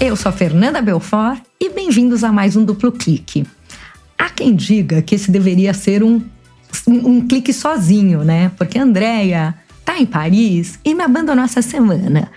Eu sou a Fernanda Belfort e bem-vindos a mais um Duplo Clique. Há quem diga que esse deveria ser um clique sozinho, né? Porque a Andrea tá em Paris e me abandonou essa semana.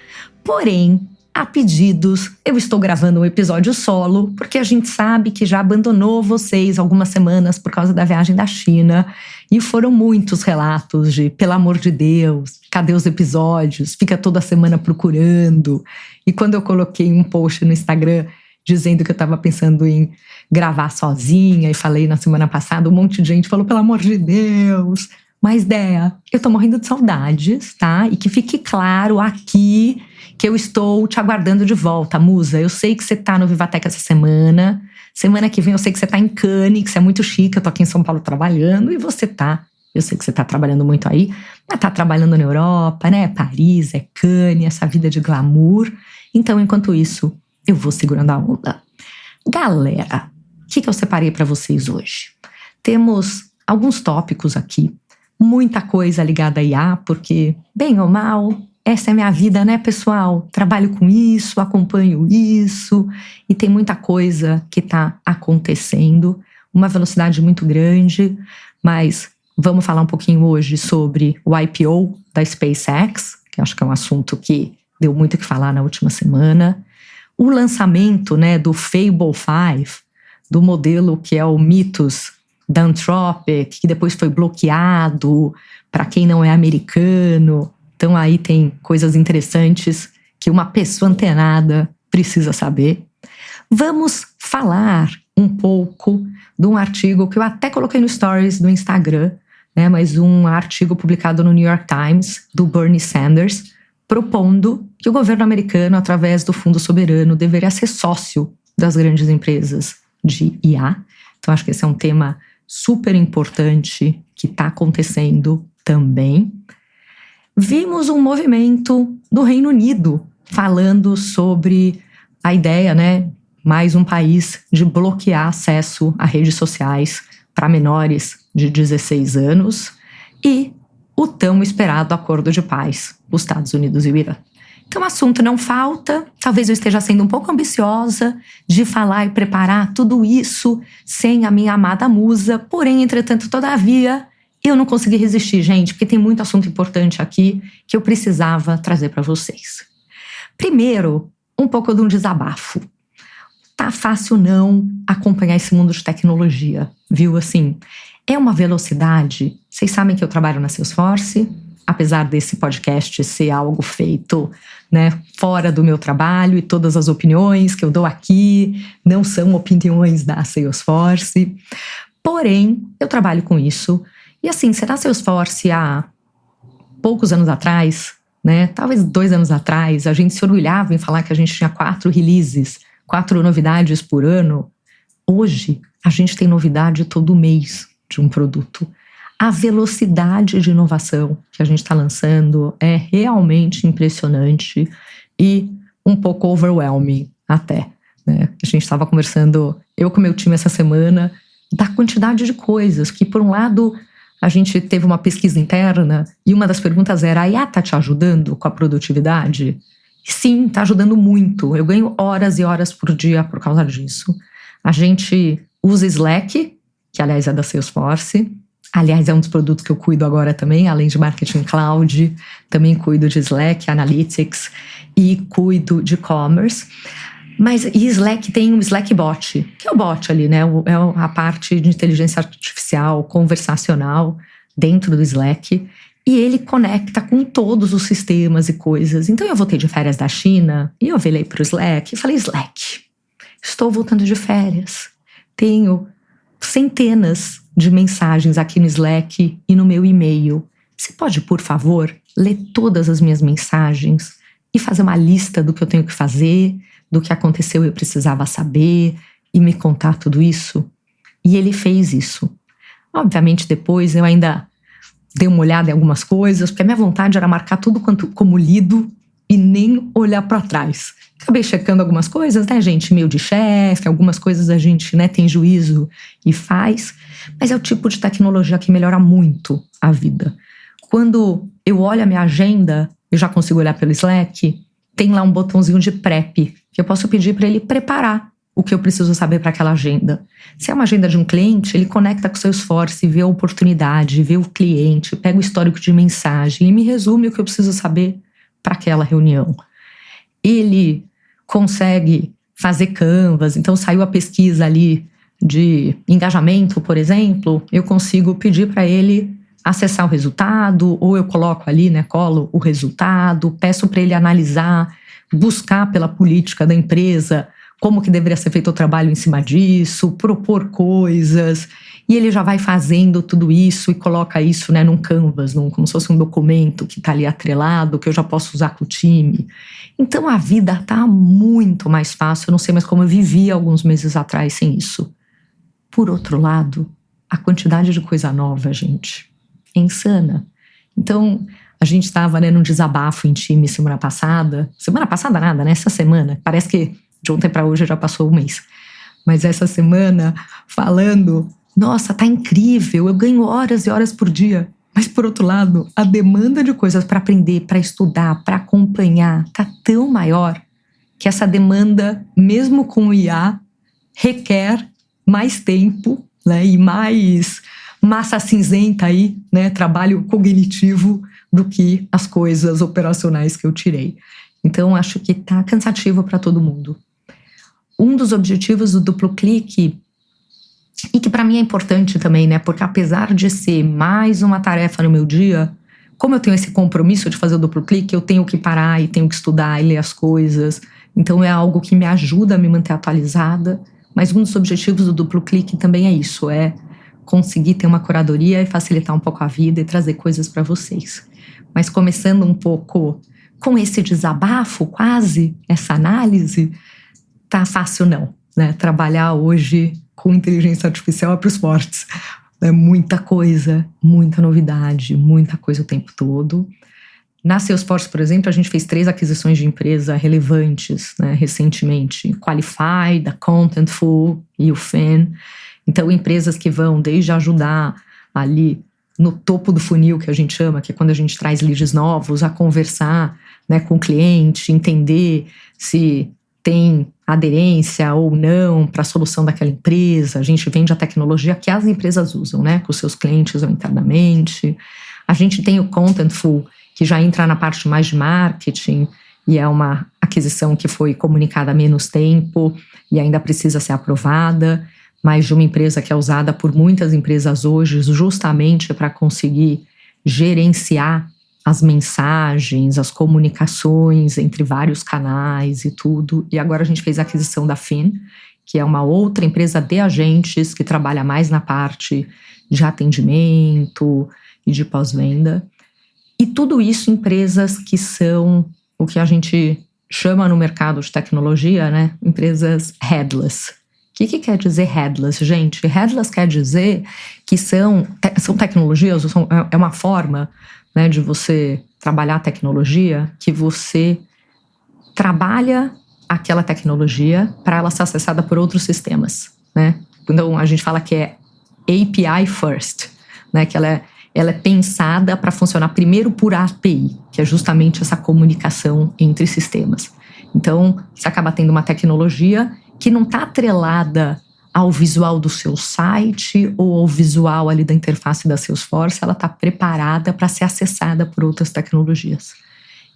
Porém, a pedidos, eu estou gravando um episódio solo, porque a gente sabe que já abandonou vocês algumas semanas por causa da viagem da China. E foram muitos relatos de, pelo amor de Deus, cadê os episódios? Fica toda semana procurando. E quando eu coloquei um post no Instagram dizendo que eu estava pensando em gravar sozinha, e falei na semana passada, um monte de gente falou, pelo amor de Deus. Mas, Dea, eu tô morrendo de saudades, tá? E que fique claro aqui que eu estou te aguardando de volta, musa. Eu sei que você tá no Vivateca essa semana. Semana que vem eu sei que você tá em Cannes, que você é muito chique. Eu tô aqui em São Paulo trabalhando e você tá. Eu sei que você tá trabalhando muito aí, mas tá trabalhando na Europa, né? Paris, é Cannes, essa vida de glamour. Então, enquanto isso, eu vou segurando a onda. Galera, o que eu separei pra vocês hoje? Temos alguns tópicos aqui. Muita coisa ligada a IA, porque, bem ou mal, essa é minha vida, né, pessoal? Trabalho com isso, acompanho isso, e tem muita coisa que está acontecendo, uma velocidade muito grande, mas vamos falar um pouquinho hoje sobre o IPO da SpaceX, que acho que é um assunto que deu muito o que falar na última semana, o lançamento, né, do Fable 5, do modelo que é o Mythos da Anthropic, que depois foi bloqueado para quem não é americano. Então aí tem coisas interessantes que uma pessoa antenada precisa saber. Vamos falar um pouco de um artigo que eu até coloquei no Stories do Instagram, né, mas um artigo publicado no New York Times, do Bernie Sanders, propondo que o governo americano, através do Fundo Soberano, deveria ser sócio das grandes empresas de IA. Então acho que esse é um tema super importante que está acontecendo também. Vimos um movimento do Reino Unido falando sobre a ideia, né, mais um país de bloquear acesso a redes sociais para menores de 16 anos e o tão esperado acordo de paz dos Estados Unidos e o Irã. Então, o assunto não falta, talvez eu esteja sendo um pouco ambiciosa de falar e preparar tudo isso sem a minha amada musa, porém, entretanto, todavia, eu não consegui resistir, gente, porque tem muito assunto importante aqui que eu precisava trazer para vocês. Primeiro, um pouco de um desabafo. Tá fácil não acompanhar esse mundo de tecnologia, viu? Assim, é uma velocidade. Vocês sabem que eu trabalho na Salesforce, apesar desse podcast ser algo feito, né, fora do meu trabalho, e todas as opiniões que eu dou aqui não são opiniões da Salesforce. Porém, eu trabalho com isso. E assim, você na Salesforce há poucos anos atrás, né, talvez 2 anos atrás, a gente se orgulhava em falar que a gente tinha 4 releases, 4 novidades por ano. Hoje, a gente tem novidade todo mês de um produto. A velocidade de inovação que a gente está lançando é realmente impressionante e um pouco overwhelming até, né? A gente estava conversando, eu com meu time essa semana, da quantidade de coisas que, por um lado, a gente teve uma pesquisa interna e uma das perguntas era, a IA está te ajudando com a produtividade? E sim, está ajudando muito. Eu ganho horas e horas por dia por causa disso. A gente usa Slack, que aliás é da Salesforce. Aliás, é um dos produtos que eu cuido agora também, além de Marketing Cloud, também cuido de Slack, Analytics e cuido de Commerce. Mas e Slack tem um Slack Bot, que é o bot ali, né? É a parte de inteligência artificial, conversacional dentro do Slack. E ele conecta com todos os sistemas e coisas. Então eu voltei de férias da China e eu virei para o Slack e falei, Slack, estou voltando de férias. Tenho centenas de mensagens aqui no Slack e no meu e-mail. Você pode, por favor, ler todas as minhas mensagens e fazer uma lista do que eu tenho que fazer, do que aconteceu e eu precisava saber e me contar tudo isso? E ele fez isso. Obviamente, depois eu ainda dei uma olhada em algumas coisas, porque a minha vontade era marcar tudo como lido e nem olhar para trás. Acabei checando algumas coisas, né, gente? E-mail de chefe, algumas coisas a gente, né, tem juízo e faz. Mas é o tipo de tecnologia que melhora muito a vida. Quando eu olho a minha agenda, eu já consigo olhar pelo Slack, tem lá um botãozinho de prep. que eu posso pedir para ele preparar o que eu preciso saber para aquela agenda. Se é uma agenda de um cliente, ele conecta com o Salesforce, vê a oportunidade, vê o cliente, pega o histórico de mensagem e me resume o que eu preciso saber para aquela reunião. Ele consegue fazer canvas, então saiu a pesquisa ali de engajamento, por exemplo, eu consigo pedir para ele acessar o resultado, ou eu coloco ali, colo o resultado, peço para ele analisar, buscar pela política da empresa como que deveria ser feito o trabalho em cima disso, propor coisas, e ele já vai fazendo tudo isso e coloca isso num canvas, como se fosse um documento que está ali atrelado, que eu já posso usar com o time. Então a vida está muito mais fácil, eu não sei mais como eu vivia alguns meses atrás sem isso. Por outro lado, a quantidade de coisa nova, gente, é insana. Então, a gente estava num desabafo em time semana passada nada, essa semana, parece que de ontem para hoje já passou um mês, mas essa semana falando, nossa, tá incrível, eu ganho horas e horas por dia, mas por outro lado, a demanda de coisas para aprender, para estudar, para acompanhar, tá tão maior que essa demanda, mesmo com o IA, requer mais tempo, e mais massa cinzenta aí, trabalho cognitivo do que as coisas operacionais que eu tirei. Então, acho que tá cansativo para todo mundo. Um dos objetivos do duplo clique, e que para mim é importante também, porque apesar de ser mais uma tarefa no meu dia, como eu tenho esse compromisso de fazer o duplo clique, eu tenho que parar e tenho que estudar e ler as coisas. Então é algo que me ajuda a me manter atualizada. Mas um dos objetivos do duplo clique também é isso, é conseguir ter uma curadoria e facilitar um pouco a vida e trazer coisas para vocês. Mas começando um pouco com esse desabafo, quase, essa análise, tá fácil não, Trabalhar hoje com inteligência artificial é para os fortes. É muita coisa, muita novidade, muita coisa o tempo todo. Na Salesforce, por exemplo, a gente fez 3 aquisições de empresa relevantes, recentemente. Qualified, a Contentful e o Fin. Então, empresas que vão desde ajudar ali no topo do funil, que a gente chama, que é quando a gente traz leads novos, a conversar com o cliente, entender se tem aderência ou não para a solução daquela empresa. A gente vende a tecnologia que as empresas usam, com os seus clientes ou internamente. A gente tem o Contentful, que já entra na parte mais de marketing, e é uma aquisição que foi comunicada há menos tempo e ainda precisa ser aprovada, mas de uma empresa que é usada por muitas empresas hoje justamente para conseguir gerenciar as mensagens, as comunicações entre vários canais e tudo. E agora a gente fez a aquisição da Fin, que é uma outra empresa de agentes que trabalha mais na parte de atendimento e de pós-venda. E tudo isso empresas que são o que a gente chama no mercado de tecnologia, empresas headless. O que quer dizer headless, gente? Headless quer dizer que são tecnologias, é uma forma de você trabalhar a tecnologia que você trabalha aquela tecnologia para ela ser acessada por outros sistemas, Então a gente fala que é API first, que ela é pensada para funcionar primeiro por API, que é justamente essa comunicação entre sistemas. Então, você acaba tendo uma tecnologia que não está atrelada ao visual do seu site ou ao visual ali da interface da Salesforce, ela está preparada para ser acessada por outras tecnologias.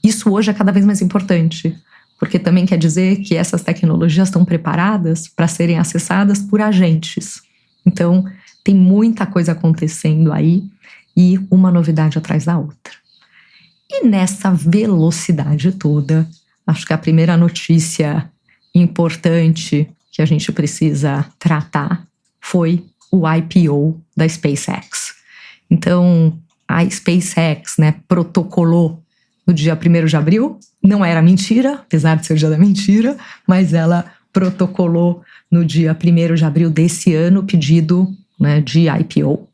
Isso hoje é cada vez mais importante, porque também quer dizer que essas tecnologias estão preparadas para serem acessadas por agentes. Então, tem muita coisa acontecendo aí e uma novidade atrás da outra. E nessa velocidade toda, acho que a primeira notícia importante que a gente precisa tratar foi o IPO da SpaceX. Então, a SpaceX, protocolou no dia 1º de abril, não era mentira, apesar de ser o dia da mentira, mas ela protocolou no dia 1º de abril desse ano o pedido de IPO.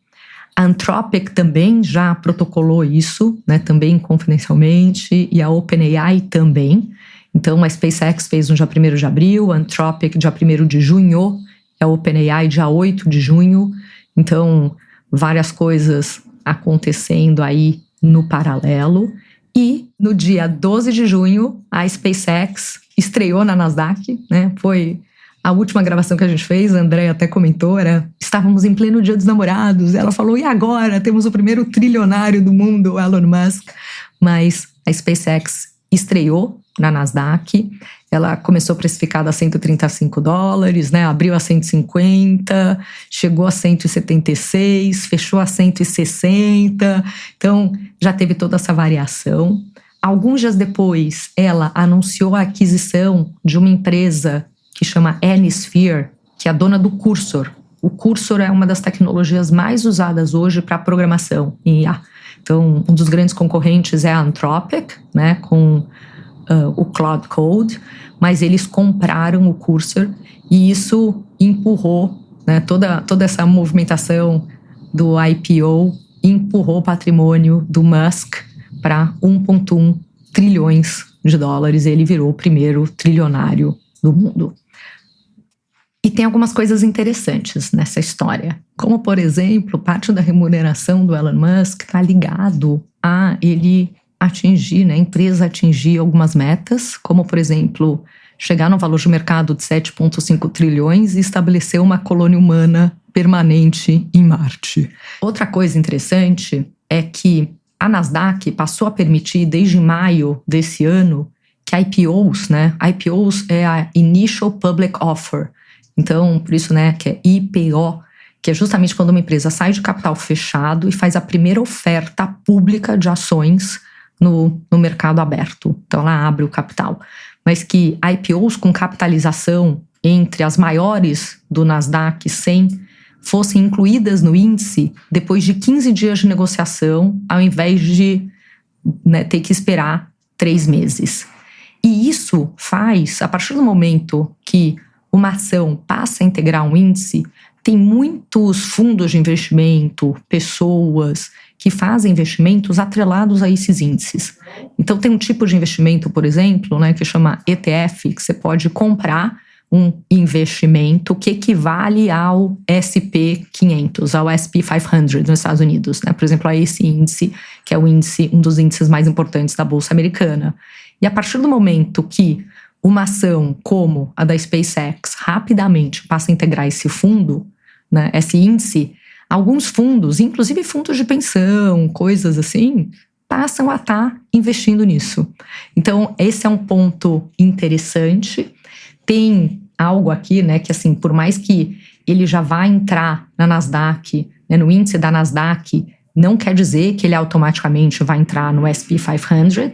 A Anthropic também já protocolou isso, também confidencialmente, e a OpenAI também. Então, a SpaceX fez no dia 1º de abril, a Anthropic dia 1º de junho, a OpenAI dia 8 de junho. Então, várias coisas acontecendo aí no paralelo. E no dia 12 de junho, a SpaceX estreou na Nasdaq, né? Foi a última gravação que a gente fez, a Andréia até comentou, estávamos em pleno Dia dos Namorados, ela falou, e agora? Temos o primeiro trilionário do mundo, o Elon Musk. Mas a SpaceX estreou na Nasdaq, ela começou precificada a $135, né? Abriu a 150, chegou a 176, fechou a 160, então já teve toda essa variação. Alguns dias depois, ela anunciou a aquisição de uma empresa que chama Anysphere, que é a dona do Cursor. O Cursor é uma das tecnologias mais usadas hoje para programação em IA. Então, um dos grandes concorrentes é a Anthropic, né, com o Claude Code, mas eles compraram o Cursor e isso empurrou, né, toda essa movimentação do IPO, empurrou o patrimônio do Musk para 1,1 trilhões de dólares. Ele virou o primeiro trilionário do mundo. E tem algumas coisas interessantes nessa história. Como, por exemplo, parte da remuneração do Elon Musk está ligado a ele atingir, né, a empresa atingir algumas metas, como, por exemplo, chegar no valor de mercado de 7,5 trilhões e estabelecer uma colônia humana permanente em Marte. Outra coisa interessante é que a Nasdaq passou a permitir, desde maio desse ano, que IPOs, né? IPOs é a Initial Public Offer. Então, por isso, né, que é IPO, que é justamente quando uma empresa sai de capital fechado e faz a primeira oferta pública de ações no mercado aberto. Então, ela abre o capital. Mas que IPOs com capitalização entre as maiores do Nasdaq 100 fossem incluídas no índice depois de 15 dias de negociação, ao invés de, né, ter que esperar 3 meses. E isso faz, a partir do momento que uma ação passa a integrar um índice, tem muitos fundos de investimento, pessoas que fazem investimentos atrelados a esses índices. Então tem um tipo de investimento, por exemplo, né, que chama ETF, que você pode comprar um investimento que equivale ao SP 500, ao SP 500 nos Estados Unidos, né? Por exemplo, a esse índice, que é o índice, um dos índices mais importantes da Bolsa Americana. E a partir do momento que uma ação como a da SpaceX rapidamente passa a integrar esse fundo, né, esse índice, alguns fundos, inclusive fundos de pensão, coisas assim, passam a estar investindo nisso. Então, esse é um ponto interessante. Tem algo aqui, né, que assim, por mais que ele já vá entrar na Nasdaq, né, no índice da Nasdaq, não quer dizer que ele automaticamente vai entrar no SP 500,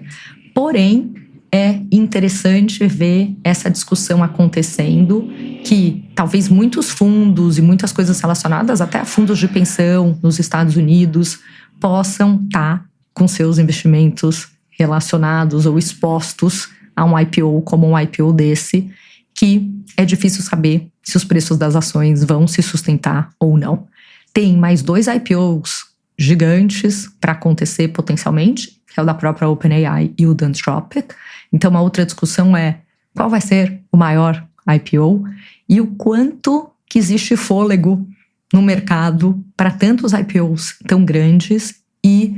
porém, é interessante ver essa discussão acontecendo, que talvez muitos fundos e muitas coisas relacionadas até a fundos de pensão nos Estados Unidos possam estar com seus investimentos relacionados ou expostos a um IPO como um IPO desse, que é difícil saber se os preços das ações vão se sustentar ou não. Tem mais 2 IPOs gigantes para acontecer potencialmente, que é o da própria OpenAI e o da Anthropic. Então, uma outra discussão é qual vai ser o maior IPO e o quanto que existe fôlego no mercado para tantos IPOs tão grandes e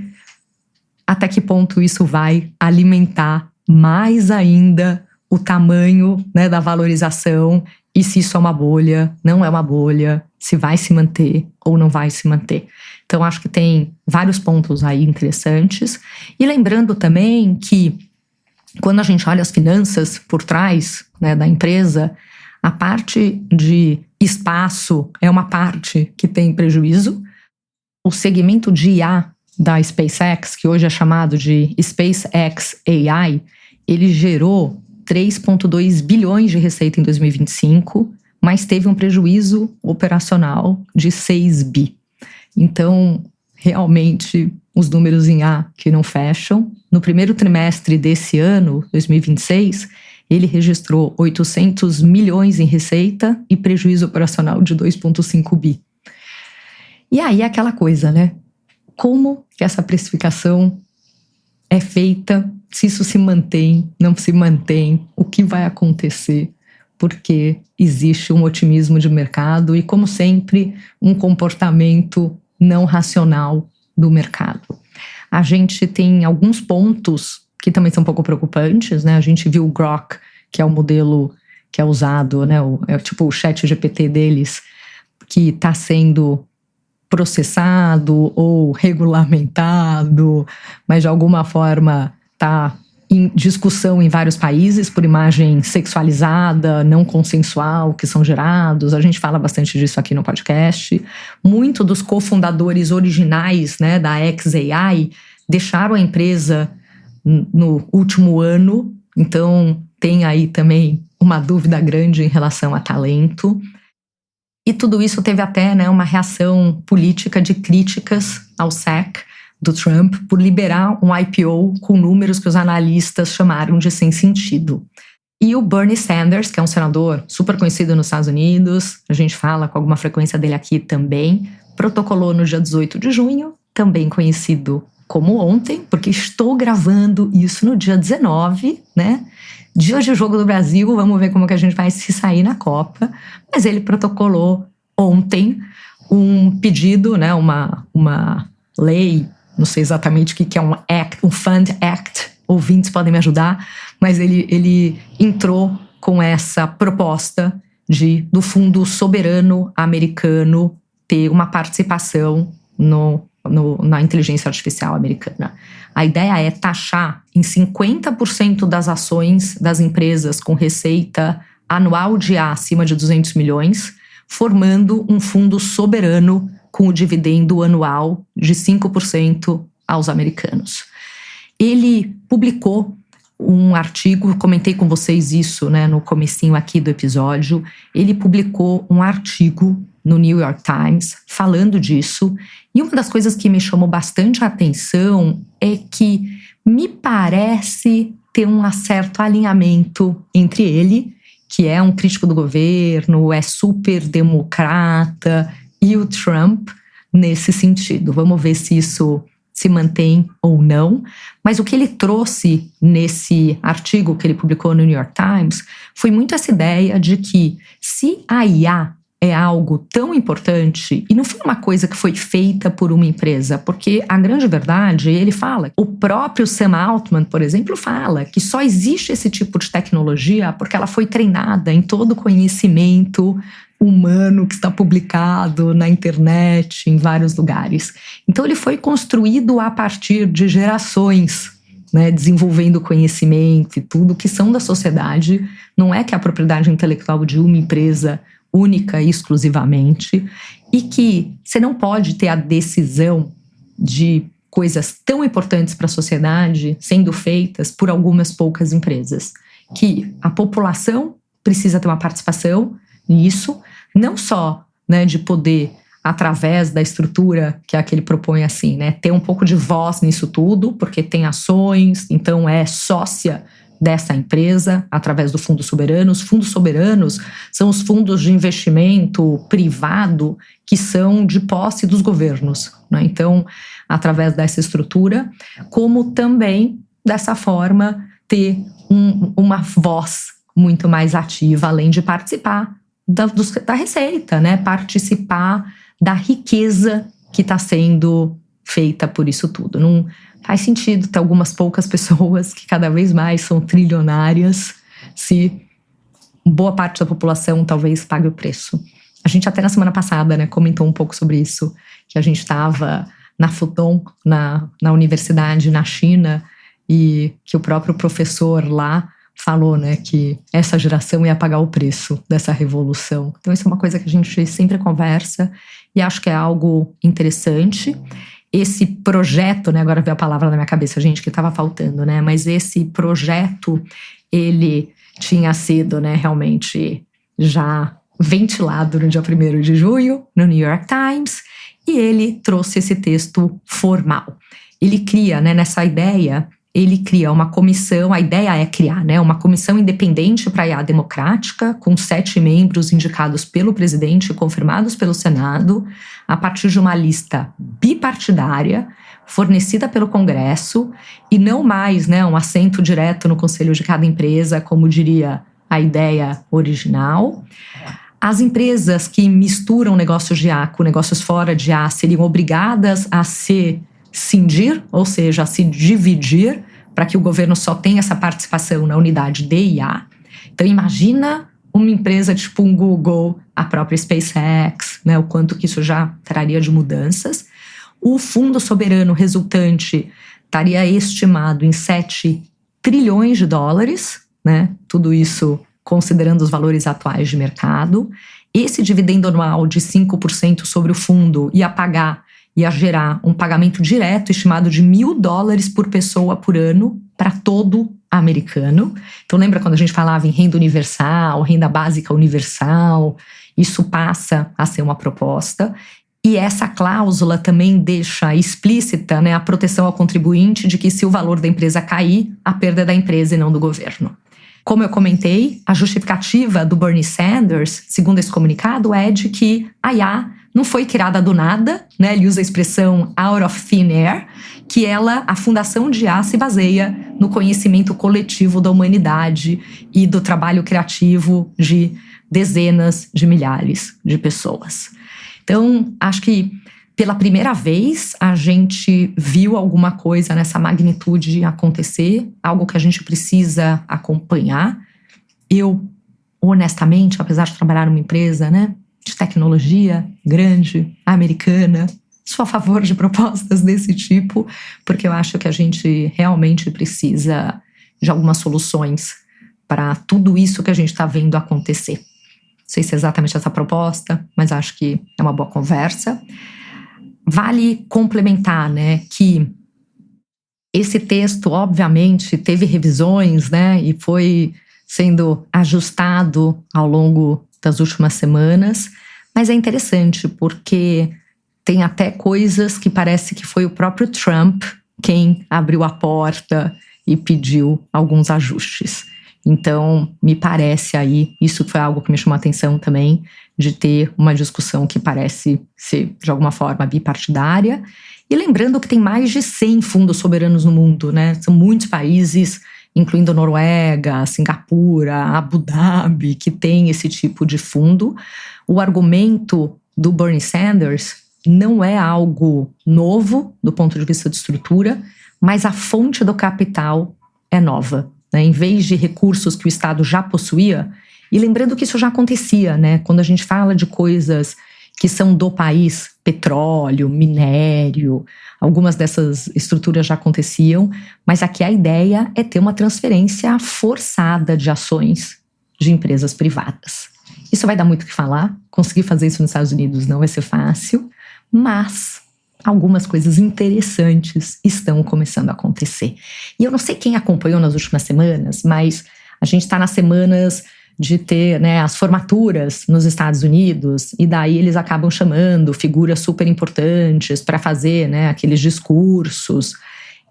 até que ponto isso vai alimentar mais ainda o tamanho, né, da valorização e se isso é uma bolha, não é uma bolha, se vai se manter ou não vai se manter. Então, acho que tem vários pontos aí interessantes. E lembrando também que quando a gente olha as finanças por trás, né, da empresa, a parte de espaço é uma parte que tem prejuízo. O segmento de IA da SpaceX, que hoje é chamado de SpaceX AI, ele gerou 3,2 bilhões de receita em 2025, mas teve um prejuízo operacional de 6 bi. Então, realmente, os números em A que não fecham. No primeiro trimestre desse ano, 2026, ele registrou 800 milhões em receita e prejuízo operacional de 2,5 bi. E aí aquela coisa, né? Como que essa precificação é feita? Se isso se mantém, não se mantém? O que vai acontecer? Porque existe um otimismo de mercado e, como sempre, um comportamento não racional do mercado. A gente tem alguns pontos que também são um pouco preocupantes, né? A gente viu o Grok que é o modelo que é usado, né, é tipo o ChatGPT deles, que está sendo processado ou regulamentado, mas de alguma forma está em discussão em vários países por imagem sexualizada, não consensual que são gerados. A gente fala bastante disso aqui no podcast. Muito dos cofundadores originais, né, da xAI deixaram a empresa no último ano, então tem aí também uma dúvida grande em relação a talento. E tudo isso teve até, né, uma reação política de críticas ao SEC do Trump por liberar um IPO com números que os analistas chamaram de sem sentido. E o Bernie Sanders, que é um senador super conhecido nos Estados Unidos, a gente fala com alguma frequência dele aqui também, protocolou no dia 18 de junho, também conhecido como ontem, porque estou gravando isso no dia 19, né? Dia de jogo do Brasil, vamos ver como que a gente vai se sair na Copa. Mas ele protocolou ontem um pedido, né, uma lei, não sei exatamente o que é um Fund Act, ouvintes podem me ajudar, mas ele entrou com essa proposta do Fundo Soberano Americano ter uma participação na inteligência artificial americana. A ideia é taxar em 50% das ações das empresas com receita anual de A acima de 200 milhões, formando um fundo soberano com o dividendo anual de 5% aos americanos. Ele publicou um artigo, comentei com vocês isso, né, no comecinho aqui do episódio, ele publicou um artigo no New York Times falando disso, e uma das coisas que me chamou bastante a atenção é que me parece ter um certo alinhamento entre ele, que é um crítico do governo, é super democrata, e o Trump nesse sentido. Vamos ver se isso se mantém ou não. Mas o que ele trouxe nesse artigo que ele publicou no New York Times foi muito essa ideia de que se a IA é algo tão importante, e não foi uma coisa que foi feita por uma empresa, porque a grande verdade, ele fala, o próprio Sam Altman, por exemplo, fala que só existe esse tipo de tecnologia porque ela foi treinada em todo o conhecimento humano que está publicado na internet, em vários lugares. Então ele foi construído a partir de gerações, né, desenvolvendo conhecimento e tudo que são da sociedade. Não é que a propriedade intelectual de uma empresa única e exclusivamente, e que você não pode ter a decisão de coisas tão importantes para a sociedade sendo feitas por algumas poucas empresas. Que a população precisa ter uma participação nisso, não só, né, de poder, através da estrutura que é a que ele propõe assim, né, ter um pouco de voz nisso tudo, porque tem ações, então é sócia dessa empresa, através do Fundo Soberano. Os fundos soberanos são os fundos de investimento privado que são de posse dos governos, né? Então, através dessa estrutura, como também, dessa forma, ter uma voz muito mais ativa, além de participar da receita, né? Participar da riqueza que está sendo feita por isso tudo. Não faz sentido ter algumas poucas pessoas que cada vez mais são trilionárias se boa parte da população talvez pague o preço. A gente até na semana passada, né, comentou um pouco sobre isso, que a gente estava na Futon, na universidade na China, e que o próprio professor lá falou, né, que essa geração ia pagar o preço dessa revolução. Então isso é uma coisa que a gente sempre conversa e acho que é algo interessante. Esse projeto, né, agora veio a palavra na minha cabeça, gente, que estava faltando, né, mas esse projeto, ele tinha sido, né, realmente já ventilado no dia 1º de junho, no New York Times, e ele trouxe esse texto formal. Ele cria, né, nessa ideia, ele cria uma comissão, a ideia é criar, né, uma comissão independente para a IA democrática, com 7 membros indicados pelo presidente e confirmados pelo Senado, a partir de uma lista bipartidária, fornecida pelo Congresso, e não mais, né, um assento direto no conselho de cada empresa, como diria a ideia original. As empresas que misturam negócios de IA com negócios fora de IA seriam obrigadas a se cindir, ou seja, a se dividir, para que o governo só tenha essa participação na unidade de IA. Então imagina uma empresa tipo um Google, a própria SpaceX, né, o quanto que isso já traria de mudanças. O fundo soberano resultante estaria estimado em 7 trilhões de dólares, né, tudo isso considerando os valores atuais de mercado. Esse dividendo anual de 5% sobre o fundo ia gerar um pagamento direto estimado de $1.000 por pessoa por ano para todo americano. Então lembra quando a gente falava em renda universal, renda básica universal? Isso passa a ser uma proposta. E essa cláusula também deixa explícita, né, a proteção ao contribuinte de que se o valor da empresa cair, a perda é da empresa e não do governo. Como eu comentei, a justificativa do Bernie Sanders, segundo esse comunicado, é de que a IA não foi criada do nada, né? Ele usa a expressão out of thin air, que a fundação de IA se baseia no conhecimento coletivo da humanidade e do trabalho criativo de dezenas de milhares de pessoas. Então, acho que pela primeira vez a gente viu alguma coisa nessa magnitude acontecer, algo que a gente precisa acompanhar. Eu, honestamente, apesar de trabalhar numa empresa, né, de tecnologia grande, americana, sou a favor de propostas desse tipo, porque eu acho que a gente realmente precisa de algumas soluções para tudo isso que a gente está vendo acontecer. Não sei se é exatamente essa proposta, mas acho que é uma boa conversa. Vale complementar, né, que esse texto, obviamente, teve revisões, né, e foi sendo ajustado ao longo das últimas semanas, mas é interessante porque tem até coisas que parece que foi o próprio Trump quem abriu a porta e pediu alguns ajustes. Então, me parece aí, isso foi algo que me chamou a atenção também, de ter uma discussão que parece ser, de alguma forma, bipartidária. E lembrando que tem mais de 100 fundos soberanos no mundo, né? São muitos países, incluindo Noruega, Singapura, Abu Dhabi, que tem esse tipo de fundo. O argumento do Bernie Sanders não é algo novo do ponto de vista de estrutura, mas a fonte do capital é nova, né? Em vez de recursos que o Estado já possuía, e lembrando que isso já acontecia, né? Quando a gente fala de coisas que são do país, petróleo, minério, algumas dessas estruturas já aconteciam, mas aqui a ideia é ter uma transferência forçada de ações de empresas privadas. Isso vai dar muito o que falar, conseguir fazer isso nos Estados Unidos não vai ser fácil, mas algumas coisas interessantes estão começando a acontecer. E eu não sei quem acompanhou nas últimas semanas, mas a gente está nas semanas de ter, né, as formaturas nos Estados Unidos, e daí eles acabam chamando figuras super importantes para fazer, né, aqueles discursos.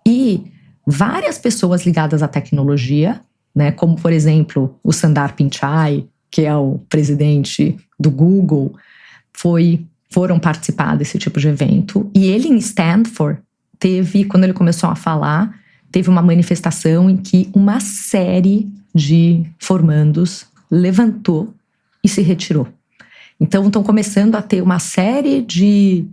E várias pessoas ligadas à tecnologia, né, como, por exemplo, o Sundar Pichai, que é o presidente do Google, foram participar desse tipo de evento. E ele, em Stanford, quando ele começou a falar, teve uma manifestação em que uma série de formandos levantou e se retirou. Então, estão começando a ter uma série de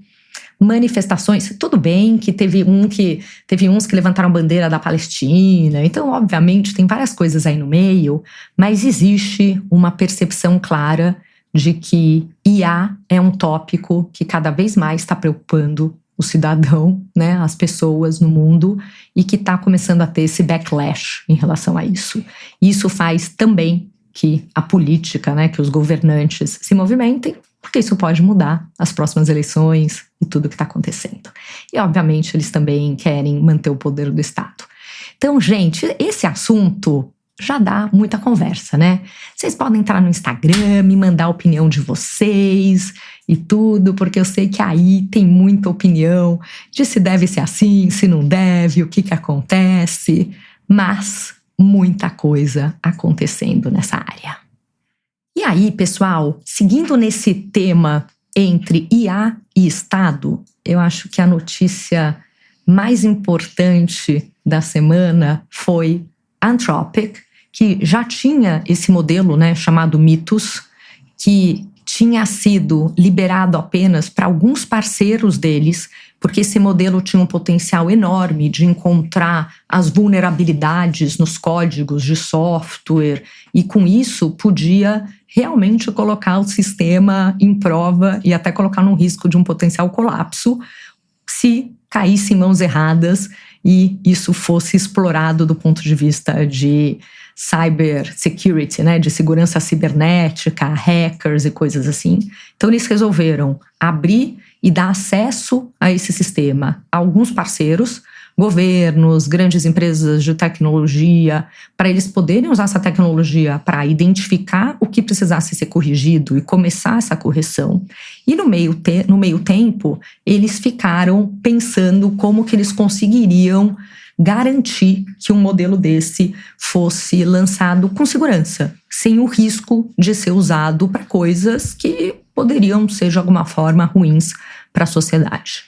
manifestações. Tudo bem que teve uns que levantaram bandeira da Palestina. Então, obviamente, tem várias coisas aí no meio, mas existe uma percepção clara de que IA é um tópico que cada vez mais está preocupando o cidadão, né, as pessoas no mundo, e que está começando a ter esse backlash em relação a isso. Isso faz também que a política, né, que os governantes se movimentem, porque isso pode mudar as próximas eleições e tudo que está acontecendo. E, obviamente, eles também querem manter o poder do Estado. Então, gente, esse assunto já dá muita conversa, né? Vocês podem entrar no Instagram, me mandar a opinião de vocês e tudo, porque eu sei que aí tem muita opinião de se deve ser assim, se não deve, o que acontece, mas muita coisa acontecendo nessa área. E aí, pessoal, seguindo nesse tema entre IA e Estado, eu acho que a notícia mais importante da semana foi Anthropic, que já tinha esse modelo, né, chamado Mythos, que tinha sido liberado apenas para alguns parceiros deles, porque esse modelo tinha um potencial enorme de encontrar as vulnerabilidades nos códigos de software e, com isso, podia realmente colocar o sistema em prova e até colocar no risco de um potencial colapso se caísse em mãos erradas e isso fosse explorado do ponto de vista de cyber security, né, de segurança cibernética, hackers e coisas assim. Então eles resolveram abrir e dar acesso a esse sistema a alguns parceiros, governos, grandes empresas de tecnologia, para eles poderem usar essa tecnologia para identificar o que precisasse ser corrigido e começar essa correção. E no meio tempo, eles ficaram pensando como que eles conseguiriam garantir que um modelo desse fosse lançado com segurança, sem o risco de ser usado para coisas que poderiam ser de alguma forma ruins para a sociedade.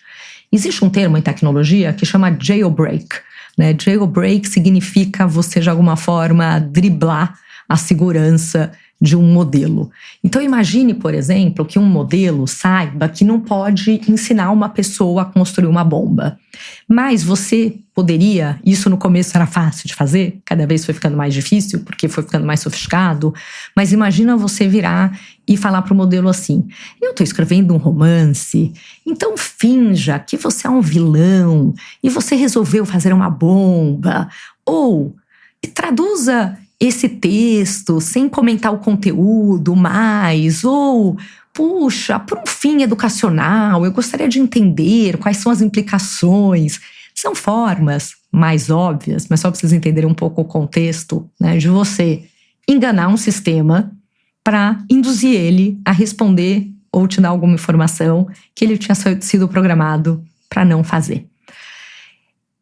Existe um termo em tecnologia que chama jailbreak, né? Jailbreak significa você de alguma forma driblar a segurança de um modelo. Então imagine, por exemplo, que um modelo saiba que não pode ensinar uma pessoa a construir uma bomba. Mas você poderia, isso no começo era fácil de fazer, cada vez foi ficando mais difícil, porque foi ficando mais sofisticado, mas imagina você virar e falar para o modelo assim: eu estou escrevendo um romance, então finja que você é um vilão e você resolveu fazer uma bomba, ou traduza esse texto sem comentar o conteúdo mais, ou, puxa, por um fim educacional, eu gostaria de entender quais são as implicações. São formas mais óbvias, mas só para vocês entenderem um pouco o contexto, né, de você enganar um sistema para induzir ele a responder ou te dar alguma informação que ele tinha sido programado para não fazer.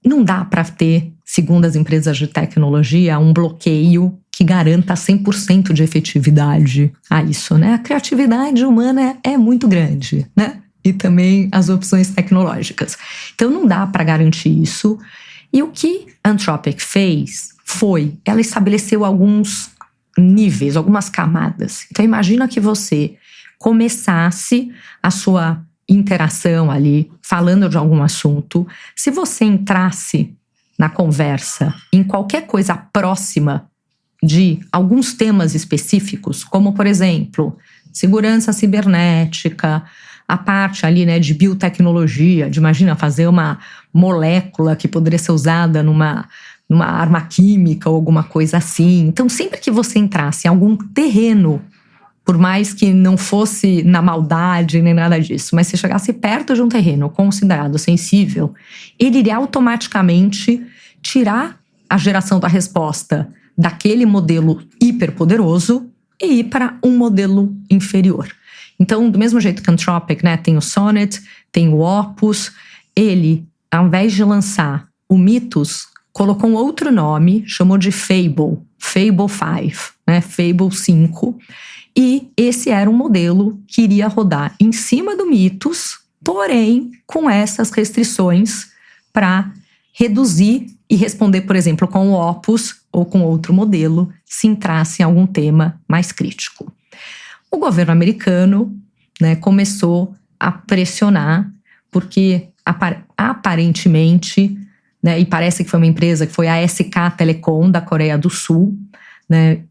Não dá para ter, segundo as empresas de tecnologia, um bloqueio que garanta 100% de efetividade a isso, né? A criatividade humana é muito grande, né? E também as opções tecnológicas. Então não dá para garantir isso. E o que a Anthropic fez foi, ela estabeleceu alguns níveis, algumas camadas. Então imagina que você começasse a sua interação ali, falando de algum assunto. Se você entrasse na conversa em qualquer coisa próxima de alguns temas específicos, como, por exemplo, segurança cibernética, a parte ali, né, de biotecnologia, de, imagina, fazer uma molécula que poderia ser usada numa arma química ou alguma coisa assim. Então, sempre que você entrasse em algum terreno, por mais que não fosse na maldade nem nada disso, mas se chegasse perto de um terreno considerado sensível, ele iria automaticamente tirar a geração da resposta daquele modelo hiperpoderoso e ir para um modelo inferior. Então, do mesmo jeito que a Anthropic, né, tem o Sonnet, tem o Opus, ele, ao invés de lançar o Mythos, colocou um outro nome, chamou de Fable 5, né, Fable 5, e esse era um modelo que iria rodar em cima do Mythos, porém com essas restrições para reduzir e responder, por exemplo, com o Opus ou com outro modelo, se entrasse em algum tema mais crítico. O governo americano, né, começou a pressionar, porque aparentemente, né, e parece que foi uma empresa que foi a SK Telecom da Coreia do Sul, né,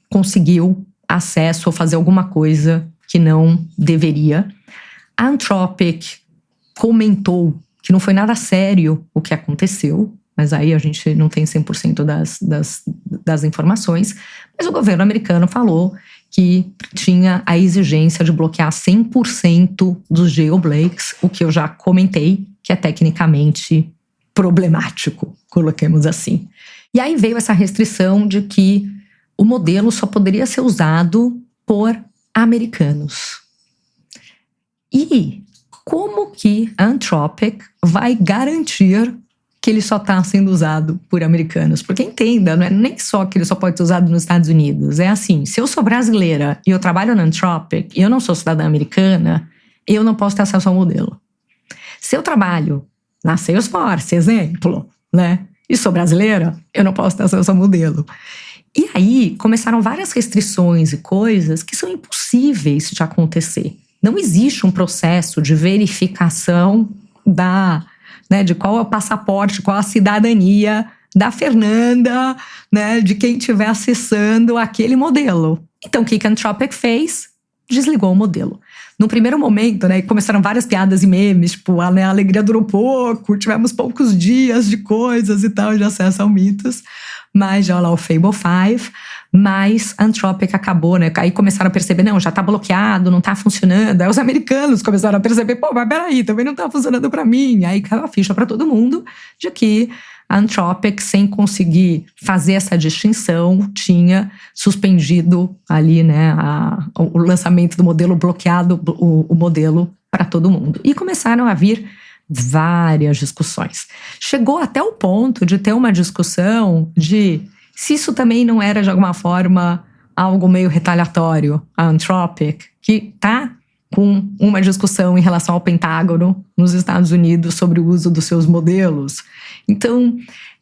conseguiu acesso ou fazer alguma coisa que não deveria. A Anthropic comentou que não foi nada sério o que aconteceu, mas aí a gente não tem 100% das informações, mas o governo americano falou que tinha a exigência de bloquear 100% dos jailbreaks, o que eu já comentei, que é tecnicamente problemático, coloquemos assim. E aí veio essa restrição de que o modelo só poderia ser usado por americanos. E como que a Anthropic vai garantir que ele só está sendo usado por americanos? Porque entenda, não é nem só que ele só pode ser usado nos Estados Unidos. É assim, se eu sou brasileira e eu trabalho na Anthropic e eu não sou cidadã americana, eu não posso ter acesso ao modelo. Se eu trabalho na Salesforce, exemplo, né, e sou brasileira, eu não posso ter acesso ao modelo. E aí começaram várias restrições e coisas que são impossíveis de acontecer. Não existe um processo de verificação de qual é o passaporte, qual a cidadania da Fernanda, né, de quem estiver acessando aquele modelo. Então, o que a Anthropic fez? Desligou o modelo. No primeiro momento, né, começaram várias piadas e memes, tipo, a alegria durou pouco, tivemos poucos dias de coisas e tal, de acesso ao mitos, mas já lá o Fable 5, mas a Anthropic acabou, né, aí começaram a perceber, não, já tá bloqueado, não tá funcionando, aí os americanos começaram a perceber, pô, mas peraí, também não tá funcionando pra mim, aí caiu a ficha pra todo mundo de que a Anthropic, sem conseguir fazer essa distinção, tinha suspendido ali, né, o lançamento do modelo, bloqueado o modelo para todo mundo. E começaram a vir várias discussões. Chegou até o ponto de ter uma discussão de se isso também não era, de alguma forma, algo meio retaliatório. A Anthropic, que está com uma discussão em relação ao Pentágono nos Estados Unidos sobre o uso dos seus modelos. Então,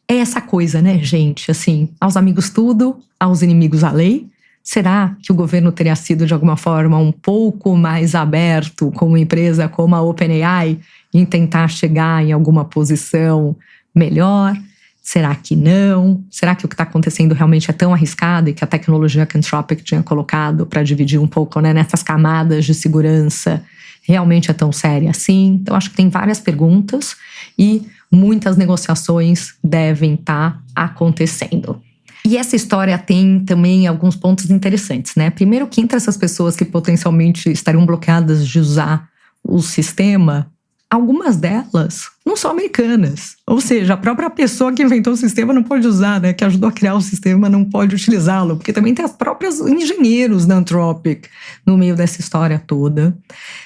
é essa coisa, né, gente? Assim, aos amigos tudo, aos inimigos a lei. Será que o governo teria sido, de alguma forma, um pouco mais aberto com uma empresa como a OpenAI em tentar chegar em alguma posição melhor? Será que não? Será que o que está acontecendo realmente é tão arriscado e que a tecnologia que a Anthropic tinha colocado para dividir um pouco, né, nessas camadas de segurança realmente é tão séria assim? Então, acho que tem várias perguntas e muitas negociações devem estar acontecendo. E essa história tem também alguns pontos interessantes, né? Primeiro, que entre essas pessoas que potencialmente estariam bloqueadas de usar o sistema, algumas delas não são americanas. Ou seja, a própria pessoa que inventou o sistema não pode usar, né? Que ajudou a criar o sistema não pode utilizá-lo. Porque também tem os próprios engenheiros da Anthropic no meio dessa história toda.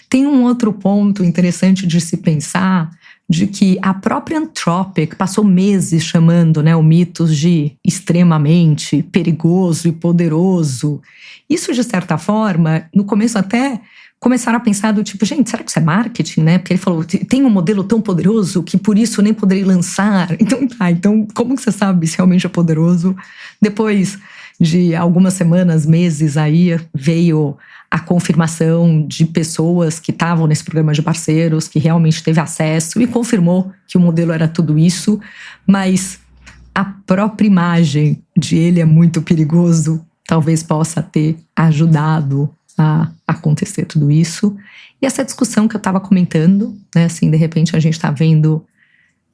Tem um outro ponto interessante de se pensar, de que a própria Anthropic passou meses chamando, né, o mitos de extremamente perigoso e poderoso. Isso, de certa forma, no começo até começaram a pensar do tipo, gente, será que isso é marketing, né? Porque ele falou, tem um modelo tão poderoso que por isso eu nem poderei lançar. Então como que você sabe se realmente é poderoso? Depois de algumas semanas, meses aí, veio a confirmação de pessoas que estavam nesse programa de parceiros, que realmente teve acesso e confirmou que o modelo era tudo isso, mas a própria imagem de ele é muito perigoso, talvez possa ter ajudado a acontecer tudo isso. E essa discussão que eu estava comentando, né, assim, de repente a gente está vendo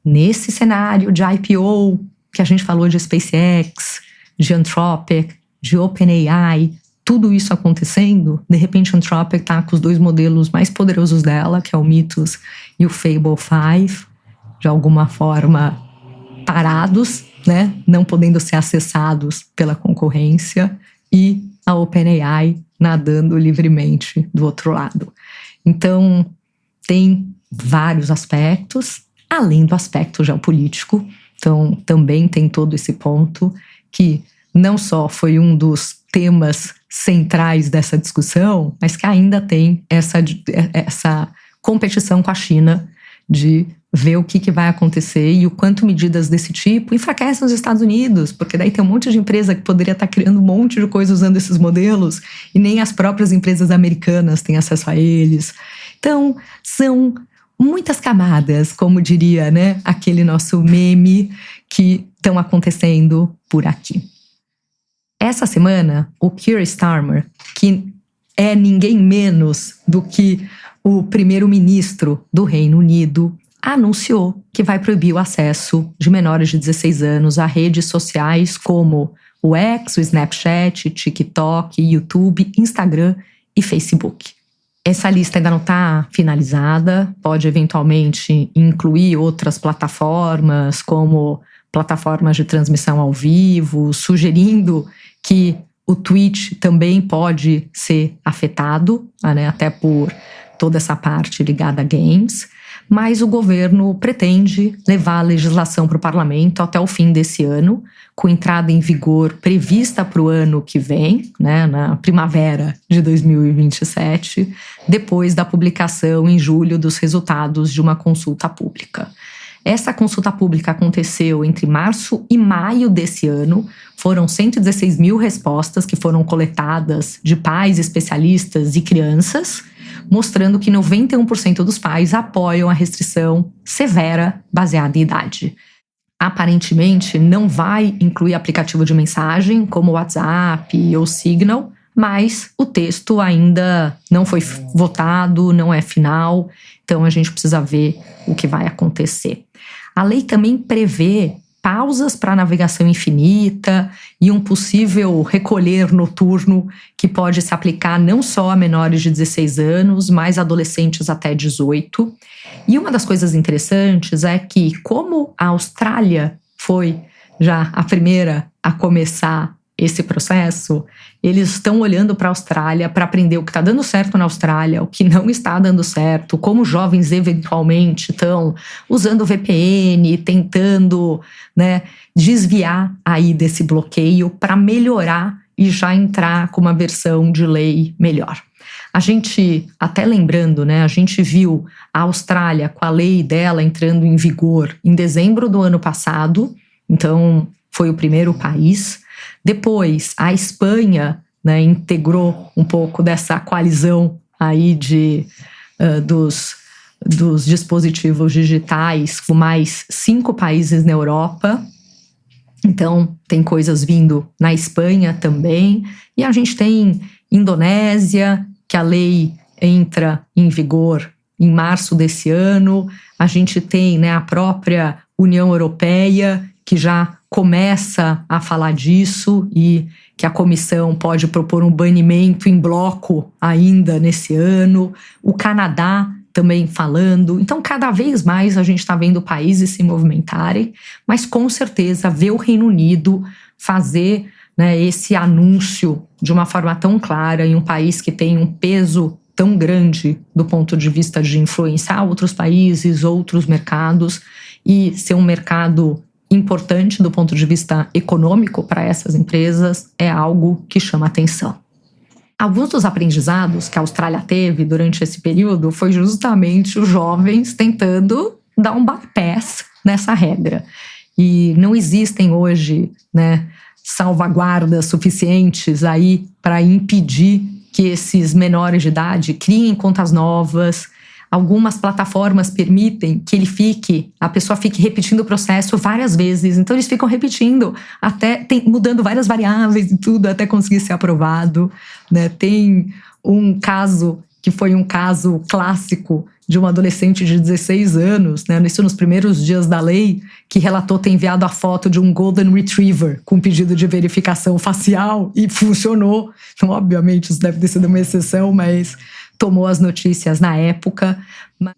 nesse cenário de IPO, que a gente falou de SpaceX, de Anthropic, de OpenAI, tudo isso acontecendo, de repente a Anthropic está com os dois modelos mais poderosos dela, que é o Mythos e o Fable 5, de alguma forma parados, né, não podendo ser acessados pela concorrência, e a OpenAI nadando livremente do outro lado. Então, tem vários aspectos, além do aspecto geopolítico. Então, também tem todo esse ponto que não só foi um dos temas centrais dessa discussão, mas que ainda tem essa competição com a China de ver o que vai acontecer e o quanto medidas desse tipo enfraquecem os Estados Unidos, porque daí tem um monte de empresa que poderia estar criando um monte de coisa usando esses modelos e nem as próprias empresas americanas têm acesso a eles. Então, são muitas camadas, como diria, né, aquele nosso meme, que estão acontecendo por aqui. Essa semana, o Keir Starmer, que é ninguém menos do que o primeiro-ministro do Reino Unido, anunciou que vai proibir o acesso de menores de 16 anos a redes sociais como o X, o Snapchat, TikTok, YouTube, Instagram e Facebook. Essa lista ainda não está finalizada, pode eventualmente incluir outras plataformas, como plataformas de transmissão ao vivo, sugerindo que o Twitch também pode ser afetado, né, até por toda essa parte ligada a games, mas o governo pretende levar a legislação para o parlamento até o fim desse ano, com entrada em vigor prevista para o ano que vem, né, na primavera de 2027, depois da publicação em julho dos resultados de uma consulta pública. Essa consulta pública aconteceu entre março e maio desse ano. Foram 116 mil respostas que foram coletadas de pais, especialistas e crianças, mostrando que 91% dos pais apoiam a restrição severa baseada em idade. Aparentemente, não vai incluir aplicativo de mensagem, como o WhatsApp ou Signal, mas o texto ainda não foi votado, não é final, então a gente precisa ver o que vai acontecer. A lei também prevê pausas para navegação infinita e um possível recolher noturno que pode se aplicar não só a menores de 16 anos, mas adolescentes até 18. E uma das coisas interessantes é que, como a Austrália foi já a primeira a começar esse processo, eles estão olhando para a Austrália para aprender o que está dando certo na Austrália, o que não está dando certo, como jovens eventualmente estão usando VPN, tentando, desviar aí desse bloqueio para melhorar e já entrar com uma versão de lei melhor. A gente, até lembrando, a gente viu a Austrália com a lei dela entrando em vigor em dezembro do ano passado, então foi o primeiro país. Depois, a Espanha, integrou um pouco dessa coalizão aí dos dispositivos digitais com mais 5 países na Europa. Então, tem coisas vindo na Espanha também. E a gente tem Indonésia, que a lei entra em vigor em março desse ano. A gente tem a própria União Europeia, que já começa a falar disso e que a comissão pode propor um banimento em bloco ainda nesse ano. O Canadá também falando. Então, cada vez mais a gente está vendo países se movimentarem, mas com certeza ver o Reino Unido fazer esse anúncio de uma forma tão clara em um país que tem um peso tão grande do ponto de vista de influenciar outros países, outros mercados e ser um mercado importante do ponto de vista econômico para essas empresas é algo que chama atenção. Alguns dos aprendizados que a Austrália teve durante esse período foi justamente os jovens tentando dar um bypass nessa regra. E não existem hoje, salvaguardas suficientes aí para impedir que esses menores de idade criem contas novas. Algumas plataformas permitem que a pessoa fique repetindo o processo várias vezes. Então, eles ficam repetindo, mudando várias variáveis e tudo, até conseguir ser aprovado. Tem um caso que foi um caso clássico de uma adolescente de 16 anos, isso nos primeiros dias da lei, que relatou ter enviado a foto de um Golden Retriever com pedido de verificação facial e funcionou. Então, obviamente, isso deve ter sido uma exceção, mas tomou as notícias na época,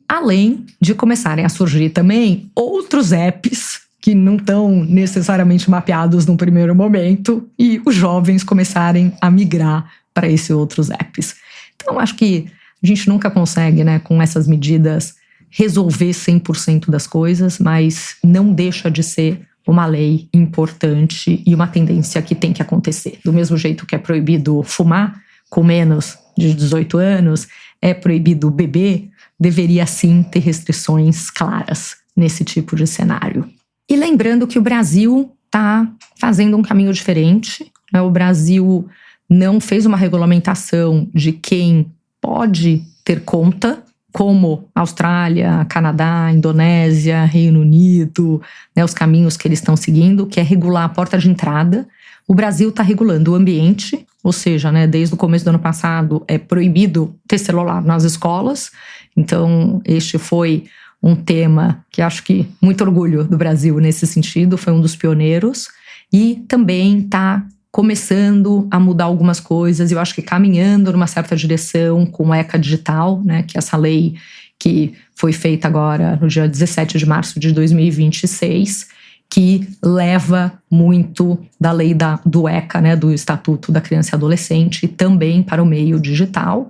além de começarem a surgir também outros apps que não estão necessariamente mapeados num primeiro momento e os jovens começarem a migrar para esses outros apps. Então, acho que a gente nunca consegue, com essas medidas, resolver 100% das coisas, mas não deixa de ser uma lei importante e uma tendência que tem que acontecer. Do mesmo jeito que é proibido fumar com menos de 18 anos, é proibido beber, deveria sim ter restrições claras nesse tipo de cenário. E lembrando que o Brasil está fazendo um caminho diferente, O Brasil não fez uma regulamentação de quem pode ter conta, como Austrália, Canadá, Indonésia, Reino Unido, os caminhos que eles estão seguindo, que é regular a porta de entrada. O Brasil está regulando o ambiente, ou seja, desde o começo do ano passado é proibido ter celular nas escolas. Então, este foi um tema que acho que muito orgulho do Brasil nesse sentido, foi um dos pioneiros. E também está começando a mudar algumas coisas, eu acho que caminhando numa certa direção com o ECA Digital, que é essa lei que foi feita agora no dia 17 de março de 2026, que leva muito da lei do ECA, do Estatuto da Criança e Adolescente, também para o meio digital.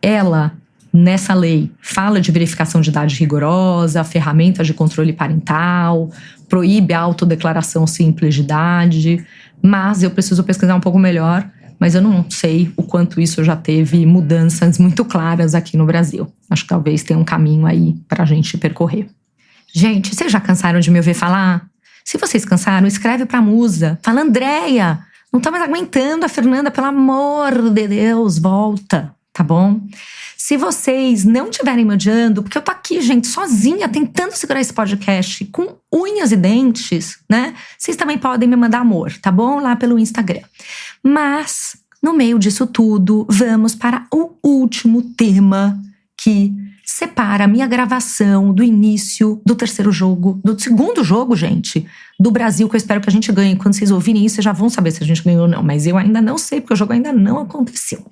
Ela, nessa lei, fala de verificação de idade rigorosa, ferramentas de controle parental, proíbe a autodeclaração simples de idade, mas eu preciso pesquisar um pouco melhor, mas eu não sei o quanto isso já teve mudanças muito claras aqui no Brasil. Acho que talvez tenha um caminho aí para a gente percorrer. Gente, vocês já cansaram de me ouvir falar? Se vocês cansaram, escreve pra Musa. Fala, Andréia, não tô mais aguentando a Fernanda, pelo amor de Deus, volta, tá bom? Se vocês não estiverem me odiando, porque eu tô aqui, gente, sozinha, tentando segurar esse podcast com unhas e dentes, né? Vocês também podem me mandar amor, tá bom? Lá pelo Instagram. Mas, no meio disso tudo, vamos para o último tema que separa a minha gravação do início do terceiro jogo, do segundo jogo, gente, do Brasil, que eu espero que a gente ganhe. Quando vocês ouvirem isso, vocês já vão saber se a gente ganhou ou não, mas eu ainda não sei, porque o jogo ainda não aconteceu.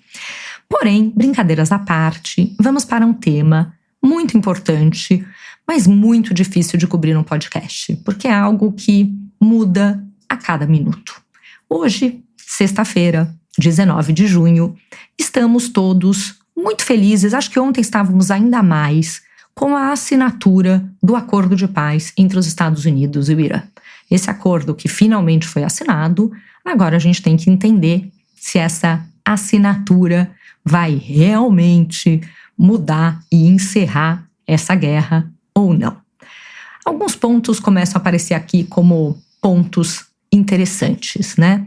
Porém, brincadeiras à parte, vamos para um tema muito importante, mas muito difícil de cobrir num podcast, porque é algo que muda a cada minuto. Hoje, sexta-feira, 19 de junho, estamos todos muito felizes, acho que ontem estávamos ainda mais, com a assinatura do acordo de paz entre os Estados Unidos e o Irã. Esse acordo que finalmente foi assinado, agora a gente tem que entender se essa assinatura vai realmente mudar e encerrar essa guerra ou não. Alguns pontos começam a aparecer aqui como pontos interessantes, né?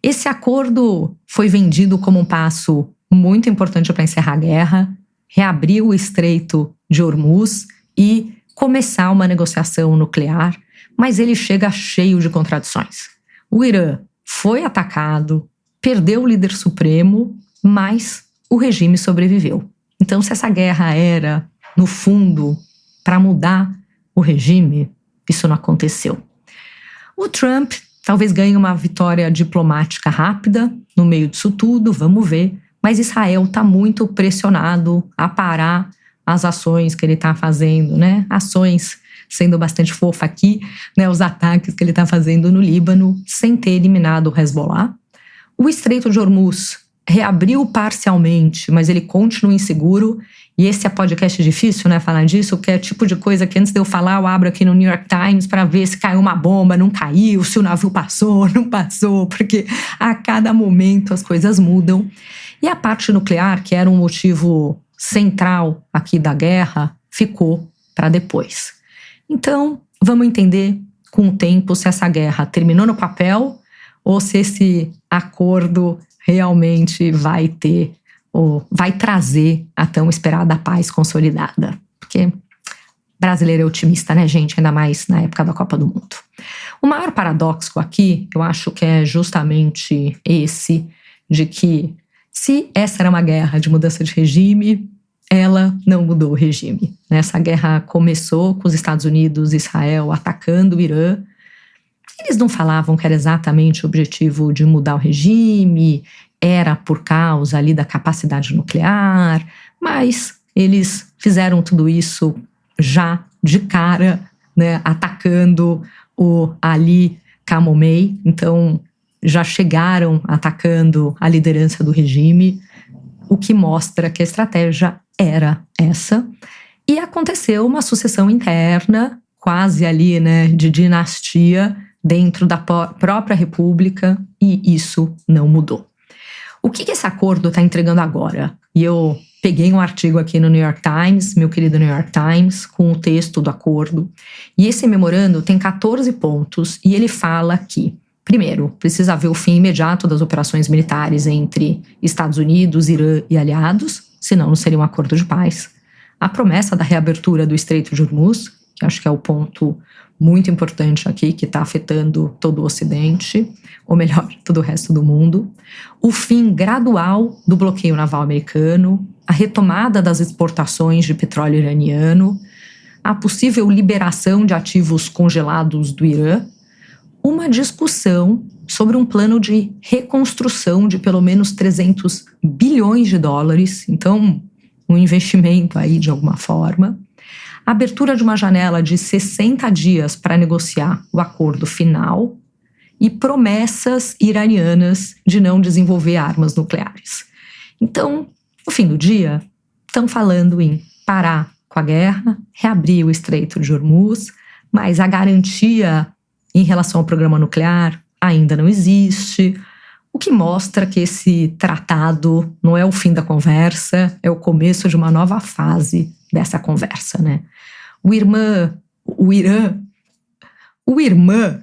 Esse acordo foi vendido como um passo muito importante para encerrar a guerra, reabrir o Estreito de Hormuz e começar uma negociação nuclear, mas ele chega cheio de contradições. O Irã foi atacado, perdeu o líder supremo, mas o regime sobreviveu. Então, se essa guerra era, no fundo, para mudar o regime, isso não aconteceu. O Trump talvez ganhe uma vitória diplomática rápida no meio disso tudo, vamos ver. Mas Israel está muito pressionado a parar as ações que ele está fazendo, né? Ações, sendo bastante fofa aqui, né? Os ataques que ele está fazendo no Líbano, sem ter eliminado o Hezbollah. O Estreito de Hormuz reabriu parcialmente, mas ele continua inseguro. E esse é podcast difícil, né? Falar disso, porque é tipo de coisa que antes de eu falar, eu abro aqui no New York Times para ver se caiu uma bomba, não caiu, se o navio passou, não passou, porque a cada momento as coisas mudam. E a parte nuclear, que era um motivo central aqui da guerra, ficou para depois. Então, vamos entender com o tempo se essa guerra terminou no papel ou se esse acordo realmente vai ter ou vai trazer a tão esperada paz consolidada. Porque brasileiro é otimista, né, gente? Ainda mais na época da Copa do Mundo. O maior paradoxo aqui, eu acho que é justamente esse, de que se essa era uma guerra de mudança de regime, ela não mudou o regime. Essa guerra começou com os Estados Unidos e Israel atacando o Irã. Eles não falavam que era exatamente o objetivo de mudar o regime, era por causa ali da capacidade nuclear, mas eles fizeram tudo isso já de cara, né, atacando o Ali Khamenei. Então, já chegaram atacando a liderança do regime, o que mostra que a estratégia era essa. E aconteceu uma sucessão interna, quase ali, né, de dinastia, dentro da própria república, e isso não mudou. O que esse acordo está entregando agora? E eu peguei um artigo aqui no New York Times, meu querido New York Times, com o texto do acordo, e esse memorando tem 14 pontos, e ele fala que, primeiro, precisa haver o fim imediato das operações militares entre Estados Unidos, Irã e aliados, senão não seria um acordo de paz. A promessa da reabertura do Estreito de Hormuz, que acho que é o ponto muito importante aqui, que está afetando todo o Ocidente, ou melhor, todo o resto do mundo. O fim gradual do bloqueio naval americano, a retomada das exportações de petróleo iraniano, a possível liberação de ativos congelados do Irã, uma discussão sobre um plano de reconstrução de pelo menos 300 bilhões de dólares, então um investimento aí de alguma forma, a abertura de uma janela de 60 dias para negociar o acordo final e promessas iranianas de não desenvolver armas nucleares. Então, no fim do dia, estão falando em parar com a guerra, reabrir o Estreito de Hormuz, mas a garantia em relação ao programa nuclear ainda não existe, o que mostra que esse tratado não é o fim da conversa, é o começo de uma nova fase dessa conversa, né? o Irã, o Irã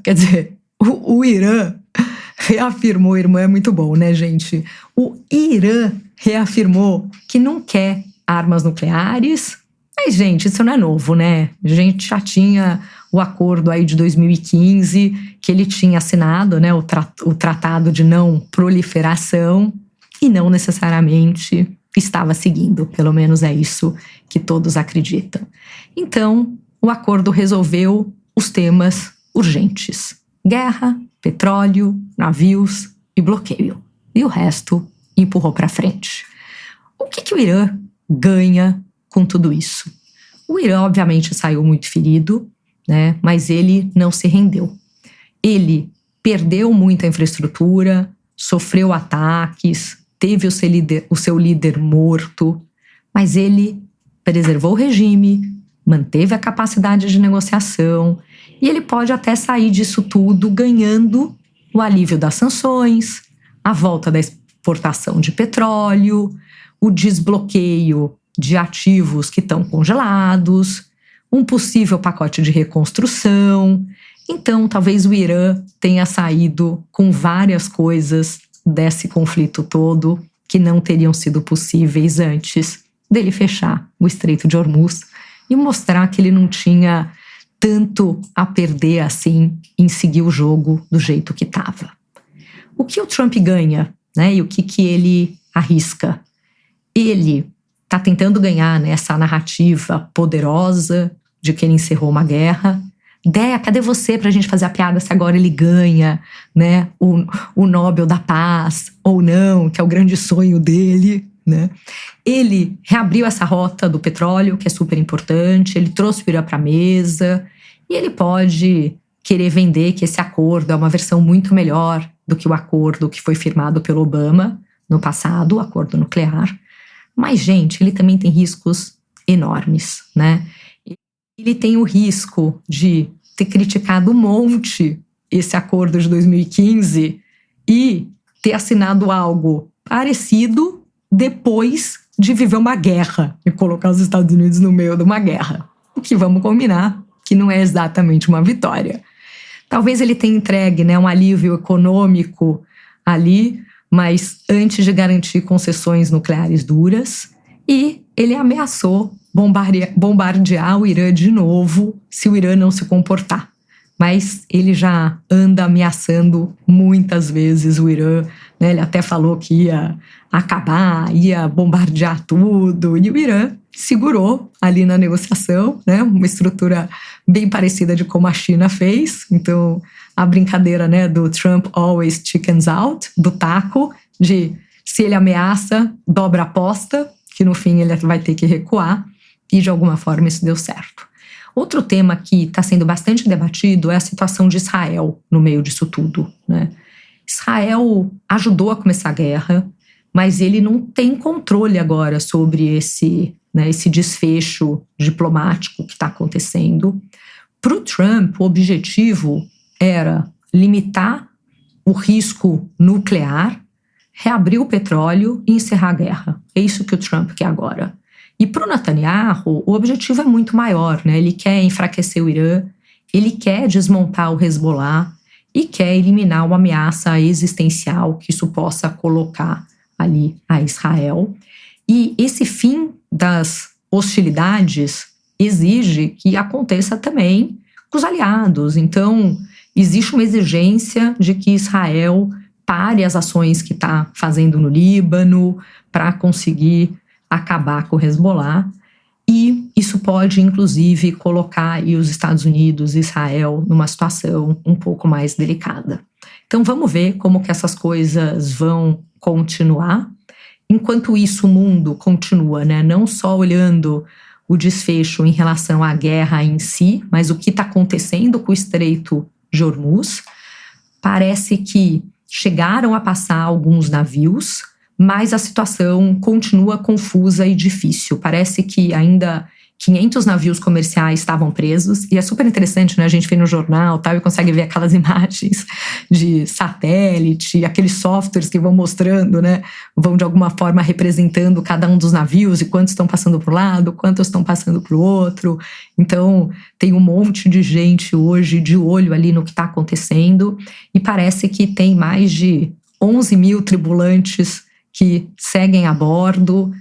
reafirmou, o Irã é muito bom, né, gente? O Irã reafirmou que não quer armas nucleares. Mas, gente, isso não é novo, né? A gente já tinha o acordo aí de 2015, que ele tinha assinado, né, o Tratado de Não Proliferação, e não necessariamente estava seguindo, pelo menos é isso que todos acreditam. Então, o acordo resolveu os temas urgentes: guerra, petróleo, navios e bloqueio. E o resto empurrou para frente. O que o Irã ganha com tudo isso? O Irã, obviamente, saiu muito ferido, né? Mas ele não se rendeu. Ele perdeu muita infraestrutura, sofreu ataques, teve o seu líder morto, mas ele preservou o regime, manteve a capacidade de negociação e ele pode até sair disso tudo ganhando o alívio das sanções, a volta da exportação de petróleo, o desbloqueio de ativos que estão congelados, um possível pacote de reconstrução. Então, talvez o Irã tenha saído com várias coisas desse conflito todo que não teriam sido possíveis antes dele fechar o Estreito de Hormuz e mostrar que ele não tinha tanto a perder assim em seguir o jogo do jeito que estava. O que o Trump ganha, né, e o que ele arrisca? Ele está tentando ganhar, né, essa narrativa poderosa de que ele encerrou uma guerra. Déia, cadê você pra gente fazer a piada se agora ele ganha, né, o Nobel da Paz, ou não, que é o grande sonho dele, né? Ele reabriu essa rota do petróleo, que é super importante, ele trouxe o Irã para a mesa, e ele pode querer vender que esse acordo é uma versão muito melhor do que o acordo que foi firmado pelo Obama no passado, o acordo nuclear. Mas, gente, ele também tem riscos enormes, né? Ele tem o risco de ter criticado um monte esse acordo de 2015 e ter assinado algo parecido depois de viver uma guerra e colocar os Estados Unidos no meio de uma guerra. O que vamos combinar, que não é exatamente uma vitória. Talvez ele tenha entregue, né, um alívio econômico ali, mas antes de garantir concessões nucleares duras, e ele ameaçou bombardear o Irã de novo se o Irã não se comportar. Mas ele já anda ameaçando muitas vezes o Irã, né? Ele até falou que ia acabar, ia bombardear tudo, e o Irã segurou ali na negociação, né? Uma estrutura bem parecida de como a China fez. Então, a brincadeira, né, do Trump always chickens out, do taco, de se ele ameaça, dobra a aposta, que no fim ele vai ter que recuar, e de alguma forma isso deu certo. Outro tema que está sendo bastante debatido é a situação de Israel no meio disso tudo, né? Israel ajudou a começar a guerra, mas ele não tem controle agora sobre esse desfecho diplomático que está acontecendo. Para o Trump, o objetivo era limitar o risco nuclear, reabrir o petróleo e encerrar a guerra. É isso que o Trump quer agora. E para o Netanyahu, o objetivo é muito maior, né? Ele quer enfraquecer o Irã, ele quer desmontar o Hezbollah e quer eliminar uma ameaça existencial que isso possa colocar ali a Israel. E esse fim das hostilidades exige que aconteça também com os aliados. Então, existe uma exigência de que Israel pare as ações que está fazendo no Líbano para conseguir acabar com o Hezbollah, e isso pode, inclusive, colocar aí os Estados Unidos e Israel numa situação um pouco mais delicada. Então, vamos ver como que essas coisas vão continuar. Enquanto isso, o mundo continua, né? Não só olhando o desfecho em relação à guerra em si, mas o que está acontecendo com o Estreito de Hormuz. Parece que chegaram a passar alguns navios, mas a situação continua confusa e difícil. Parece que ainda 500 navios comerciais estavam presos, e é super interessante, né? A gente vê no jornal, tal, e consegue ver aquelas imagens de satélite, aqueles softwares que vão mostrando, né? Vão de alguma forma representando cada um dos navios e quantos estão passando para um lado, quantos estão passando para o outro. Então, tem um monte de gente hoje de olho ali no que está acontecendo, e parece que tem mais de 11 mil tripulantes que seguem a bordo.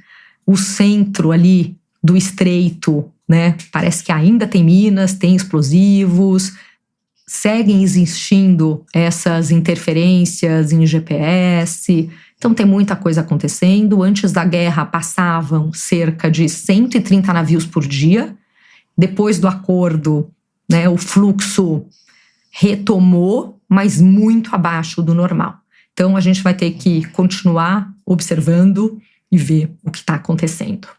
O centro ali do estreito, né? Parece que ainda tem minas, tem explosivos, seguem existindo essas interferências em GPS. Então tem muita coisa acontecendo. Antes da guerra passavam cerca de 130 navios por dia. Depois do acordo, né, o fluxo retomou, mas muito abaixo do normal. Então a gente vai ter que continuar observando e ver o que está acontecendo.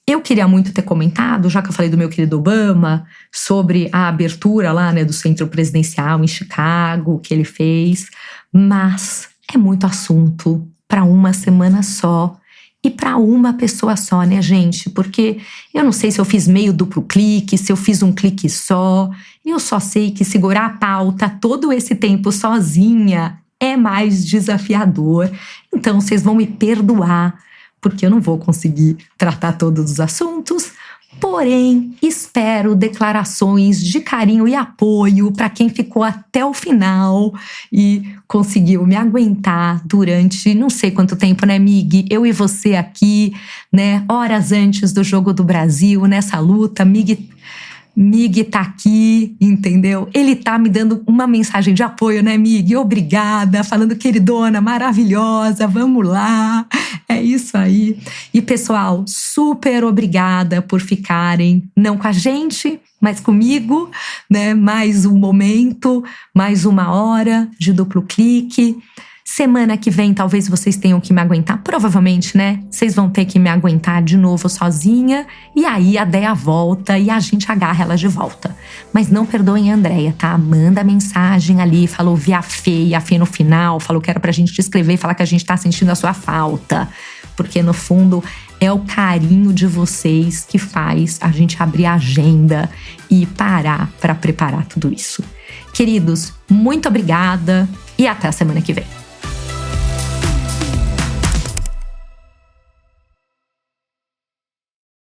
Eu queria muito ter comentado, já que eu falei do meu querido Obama, sobre a abertura lá, né, do centro presidencial em Chicago, que ele fez, mas é muito assunto para uma semana só e para uma pessoa só, né, gente? Porque eu não sei se eu fiz meio duplo clique, se eu fiz um clique só, eu só sei que segurar a pauta todo esse tempo sozinha é mais desafiador. Então vocês vão me perdoar, porque eu não vou conseguir tratar todos os assuntos, porém, espero declarações de carinho e apoio para quem ficou até o final e conseguiu me aguentar durante não sei quanto tempo, né, Mig? Eu e você aqui, né, horas antes do Jogo do Brasil, nessa luta, Mig tá aqui, entendeu? Ele tá me dando uma mensagem de apoio, né, Mig? Obrigada, falando queridona, maravilhosa, vamos lá. É isso aí. E pessoal, super obrigada por ficarem, não com a gente, mas comigo, né? Mais um momento, mais uma hora de duplo clique. Semana que vem talvez vocês tenham que me aguentar, provavelmente, né? Vocês vão ter que me aguentar de novo sozinha, e aí a Déia volta e a gente agarra ela de volta. Mas não perdoem a Andréia, tá? Manda mensagem ali, falou via Fê, e a Fê no final falou que era pra gente te escrever e falar que a gente tá sentindo a sua falta. Porque no fundo é o carinho de vocês que faz a gente abrir a agenda e parar pra preparar tudo isso. Queridos, muito obrigada e até a semana que vem.